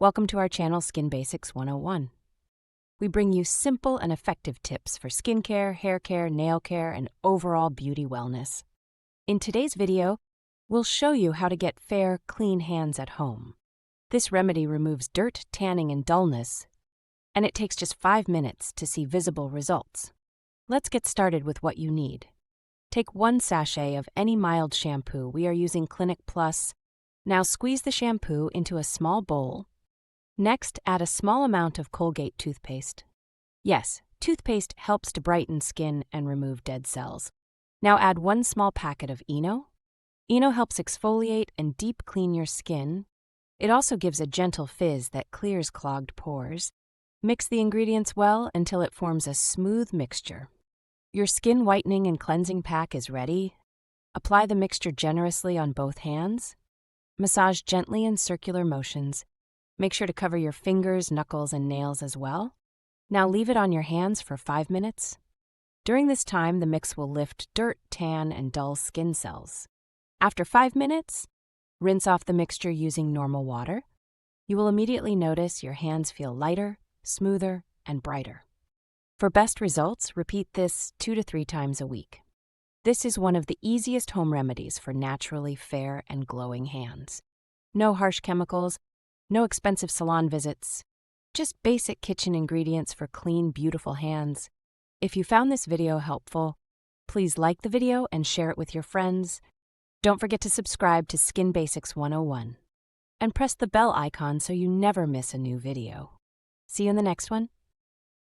Welcome to our channel, Skin Basics 101. We bring you simple and effective tips for skincare, hair care, nail care, and overall beauty wellness. In today's video, we'll show you how to get fair, clean hands at home. This remedy removes dirt, tanning, and dullness, and it takes just 5 minutes to see visible results. Let's get started with what you need. Take 1 sachet of any mild shampoo. We are using Clinic Plus. Now squeeze the shampoo into a small bowl. Next, add a small amount of Colgate toothpaste. Yes, toothpaste helps to brighten skin and remove dead cells. Now add 1 small packet of Eno. Eno helps exfoliate and deep clean your skin. It also gives a gentle fizz that clears clogged pores. Mix the ingredients well until it forms a smooth mixture. Your skin whitening and cleansing pack is ready. Apply the mixture generously on both hands. Massage gently in circular motions. Make sure to cover your fingers, knuckles, and nails as well. Now leave it on your hands for 5 minutes. During this time, the mix will lift dirt, tan, and dull skin cells. After 5 minutes, rinse off the mixture using normal water. You will immediately notice your hands feel lighter, smoother, and brighter. For best results, repeat this 2 to 3 times a week. This is one of the easiest home remedies for naturally fair and glowing hands. No harsh chemicals, no expensive salon visits, just basic kitchen ingredients for clean, beautiful hands. If you found this video helpful, please like the video and share it with your friends. Don't forget to subscribe to Skin Basics 101 and press the bell icon so you never miss a new video. See you in the next one.